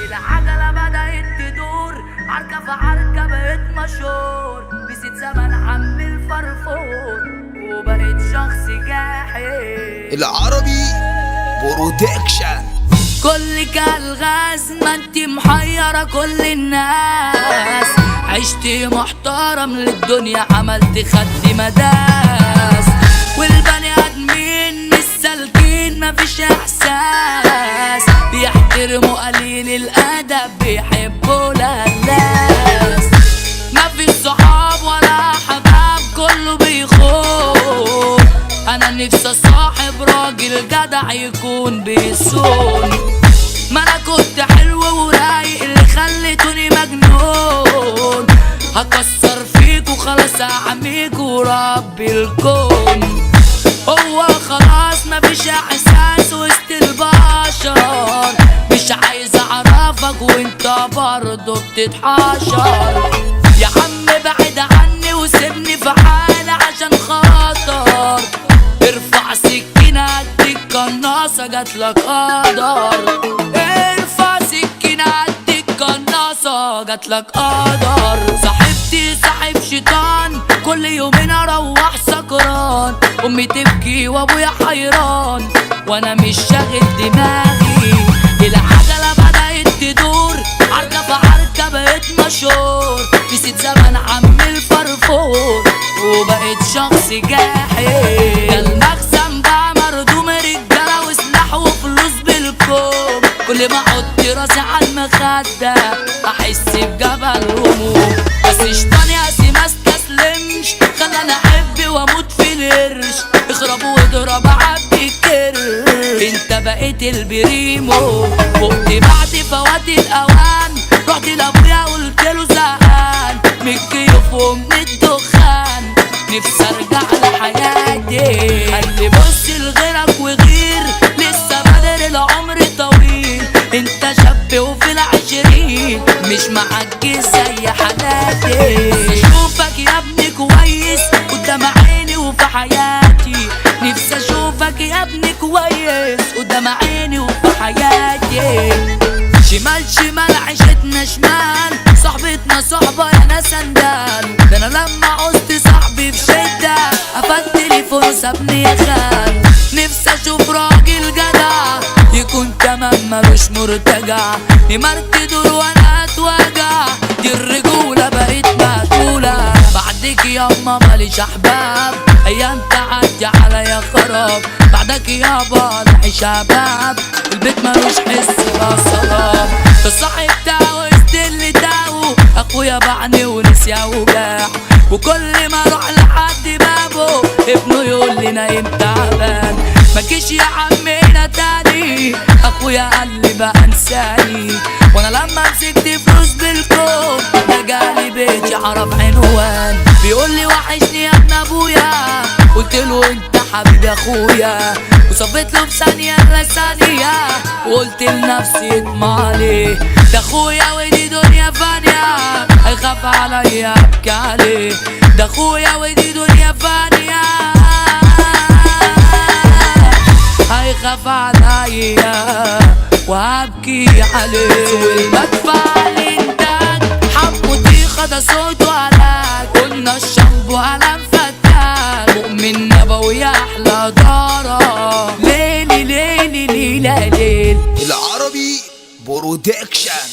العجلة بدأت تدور، عركة في عركة بقيت مشهور، نسيت زمن عم الفرفور وبقيت شخص جاحد. العربي برودكشن. كلك الغاز ما انت محيرة كل الناس، عشت محترم للدنيا عملت خد مداس، والبني ادمين مش سالكين مفيش احساس، بيحترموا قليل الادب بيحبوا الناس، مفيش صحاب ولا حباب كله بيخون، انا نفسي صاحب راجل جدع يكون بيسون، ما انا كنت حلو ورايق اللي خليتوني مجنون، هكسر فيك وخلاص اعميك وربي الكون، هو خلاص مفيش احساس وسط البشر، مش عايز اعرفك وانت برضه بتتحشر، يا عم بعد عني وسيبني في حالي عشان خاطر، ارفع سكينة اديك قناصة جاتلك قدر، ارفع سكينة اديك قناصة جاتلك قدر، صاحبتي صاحب شيطان كل يومين اروح سكران، امي تبكي وابويا حيران وانا مش شاغل دماغي، العجلة بدأت تدور، عركة في عركة بقيت مشهور، نسيت زمن عم الفرفور وبقيت شخص جاحد، المخزن بقى مردوم رجالة وسلاح وفلوس بالكوم، كل ما احط راسي على المخدة احس بجبل هموم، بس شيطان ياسي ما استسلمش خلاني احب واموت في القرش، اخرب واضرب عبي الكرش، انت بقيت البريمو، فقت بعد فوات الاوان، رحت لابويا قلتله زهقان من الكيف ومن الدخان، نفسي ارجع لحياتي، قال لي بص لغيرك وغير لسه بدر العمر طويل، انت شاب وفي العشرين مش معجز زي حالاتي، اشوفك يا ابني كويس قدام عيني وفي حياتي، نفسي اشوفك يا ابني كويس قدام عيني وفي حياتي، شمال شمال عيشتنا شمال، صحبتنا صحبة يا ناس اندال، ده انا لما عوزت صاحبي في شدة قفل تليفون سابني يا خال، نفسي اشوف راجل جدع يكون تمام ملوش مرتجع، نمرت دور وانا اتوجع، دي الرجولة بقيت مقتولة، بعدك ياما ماليش احباب، ايام تعدي عليا خراب، بعدك يابا لحي شباب، البيت ملوش حس ولا صلاب، الصاحب بتاعه يستل بتاعه، اخويا باعني ونسيا وجاع، وكل ما اروح لحد بابه ابنه يقول لي نايم تعبان، مجيش يا عمي هنا تاني، اخويا قال لي بقى انساني، وانا لما مسكت فلوس بالكوم ده جالي بيتي عرف عنوان، بيقول لي وحشني يا ابن ابويا، قلت له انت حبيبي اخويا، وصفيت له بثانية الا ثانية، وقلت لنفسي اطمع عليه، ده اخويا ودي دنيا فانية، هيخاف عليا ابكي عليه، ده اخويا ودي دنيا فانية، هيخاف عليا وابكي عليه، والمدفع الانتاج حبوتي خد صوته علاج، قلنا الشامبو على مفتاح، مؤمن نبوي احلى دارة، ليلي ليلي ليلة ليل. العربي برودكشن.